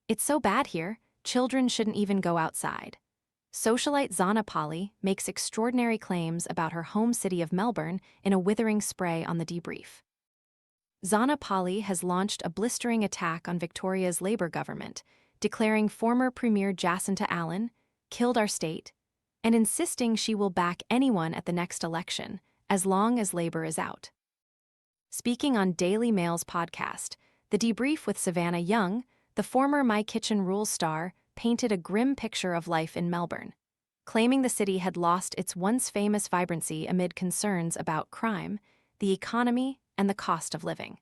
It's so bad here, children shouldn't even go outside. Socialite Zana Pali makes extraordinary claims about her home city of Melbourne in a withering spray on the Debrief. Zana Pali has launched a blistering attack on Victoria's Labour government, declaring former Premier Jacinta Allan killed our state, and insisting she will back anyone at the next election, as long as Labour is out. Speaking on Daily Mail's podcast, The Debrief with Savanna Young, the former My Kitchen Rules star painted a grim picture of life in Melbourne, claiming the city had lost its once famous vibrancy amid concerns about crime, the economy, and the cost of living.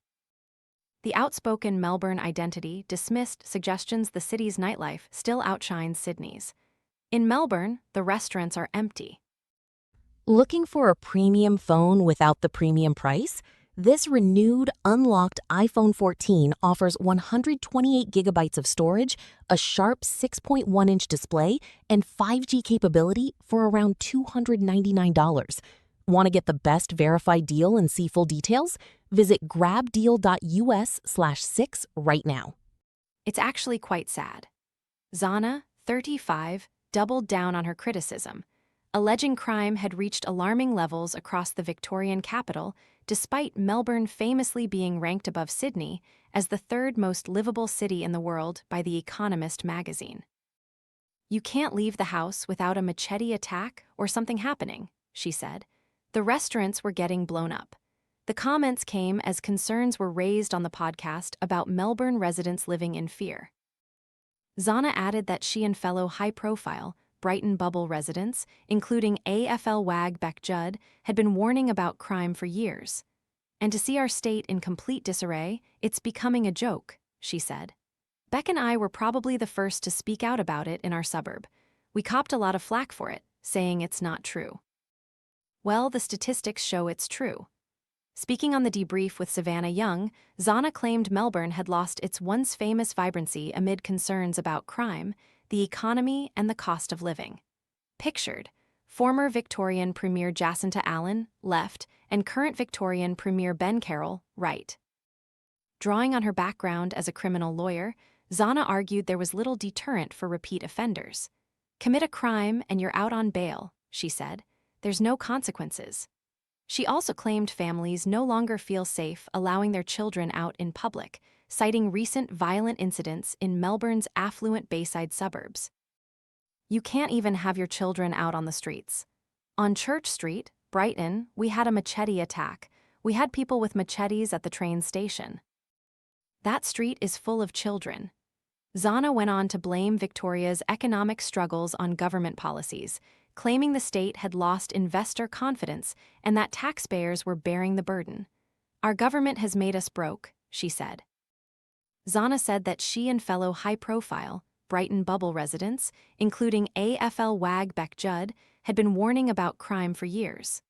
The outspoken Melbourne identity dismissed suggestions the city's nightlife still outshines Sydney's. In Melbourne, the restaurants are empty. Looking for a premium phone without the premium price? This renewed, unlocked iPhone 14 offers 128 gigabytes of storage, a sharp 6.1-inch display, and 5G capability for around $299. Want to get the best verified deal and see full details? Visit grabdeal.us/6 right now. It's actually quite sad. Zana, 35, doubled down on her criticism, alleging crime had reached alarming levels across the Victorian capital, despite Melbourne famously being ranked above Sydney as the third most livable city in the world by The Economist magazine. "You can't leave the house without a machete attack or something happening," she said. The restaurants were getting blown up. The comments came as concerns were raised on the podcast about Melbourne residents living in fear. Zana added that she and fellow high-profile Brighton bubble residents, including AFL wag Beck Judd, had been warning about crime for years. "And to see our state in complete disarray, it's becoming a joke," she said. "Beck and I were probably the first to speak out about it in our suburb. We copped a lot of flack for it, saying it's not true." Well, the statistics show it's true. Speaking on The Debrief with Savanna Young, Zana claimed Melbourne had lost its once famous vibrancy amid concerns about crime, the economy, and the cost of living. Pictured, former Victorian Premier Jacinta Allan, left, and current Victorian Premier Ben Carroll, right. Drawing on her background as a criminal lawyer, Zana argued there was little deterrent for repeat offenders. "Commit a crime and you're out on bail," she said. "There's no consequences." She also claimed families no longer feel safe allowing their children out in public, citing recent violent incidents in Melbourne's affluent Bayside suburbs. "You can't even have your children out on the streets. On Church Street, Brighton, we had a machete attack. We had people with machetes at the train station. That street is full of children." Zana went on to blame Victoria's economic struggles on government policies, claiming the state had lost investor confidence and that taxpayers were bearing the burden. "Our government has made us broke," she said. Zana said that she and fellow high-profile Brighton bubble residents, including AFL wag Beck Judd, had been warning about crime for years.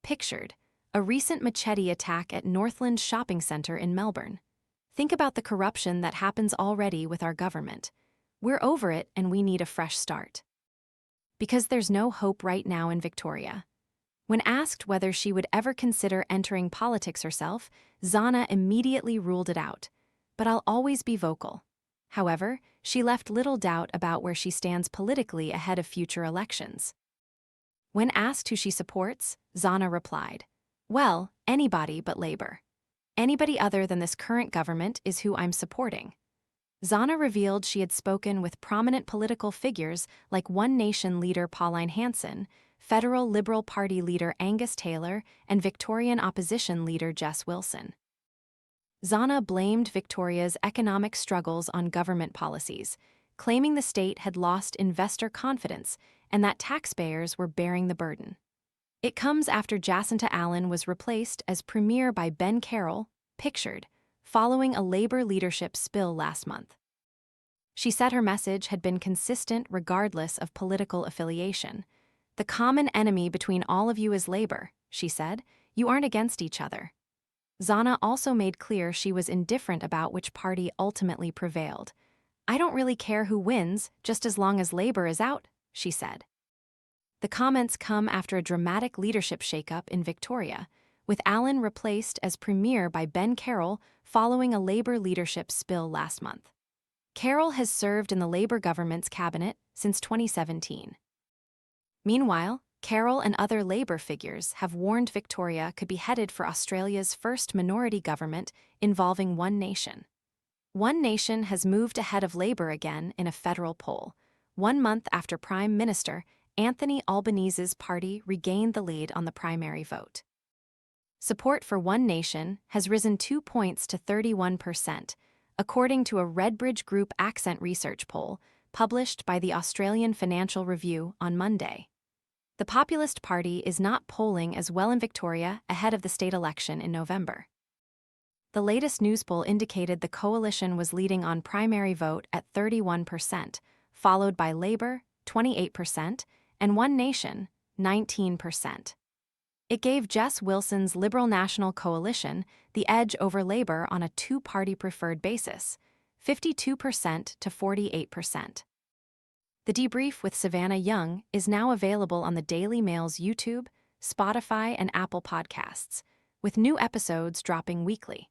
Pictured, a recent machete attack at Northland Shopping Centre in Melbourne. "Think about the corruption that happens already with our government. We're over it and we need a fresh start." Because there's no hope right now in Victoria. When asked whether she would ever consider entering politics herself, Zana immediately ruled it out. "But I'll always be vocal." However, she left little doubt about where she stands politically ahead of future elections. When asked who she supports, Zana replied, "Well, anybody but Labour. Anybody other than this current government is who I'm supporting." Zana revealed she had spoken with prominent political figures like One Nation leader Pauline Hanson, Federal Liberal Party leader Angus Taylor, and Victorian opposition leader Jess Wilson. Zana blamed Victoria's economic struggles on government policies, claiming the state had lost investor confidence and that taxpayers were bearing the burden. It comes after Jacinta Allan was replaced as Premier by Ben Carroll, pictured, following a Labour leadership spill last month. She said her message had been consistent regardless of political affiliation. "The common enemy between all of you is Labour," she said. "You aren't against each other." Zana also made clear she was indifferent about which party ultimately prevailed. "I don't really care who wins, just as long as Labour is out," she said. The comments come after a dramatic leadership shakeup in Victoria, with Allan replaced as Premier by Ben Carroll following a Labour leadership spill last month. Carroll has served in the Labour government's cabinet since 2017. Meanwhile, Carroll and other Labour figures have warned Victoria could be headed for Australia's first minority government involving One Nation. One Nation has moved ahead of Labour again in a federal poll, 1 month after Prime Minister Anthony Albanese's party regained the lead on the primary vote. Support for One Nation has risen 2 points to 31%, according to a Redbridge Group accent research poll published by the Australian Financial Review on Monday. The Populist Party is not polling as well in Victoria ahead of the state election in November. The latest news poll indicated the coalition was leading on primary vote at 31%, followed by Labour, 28%, and One Nation, 19%. It gave Jess Wilson's Liberal National Coalition the edge over Labour on a two-party preferred basis, 52% to 48%. The Debrief with Savanna Young is now available on the Daily Mail's YouTube, Spotify, and Apple podcasts, with new episodes dropping weekly.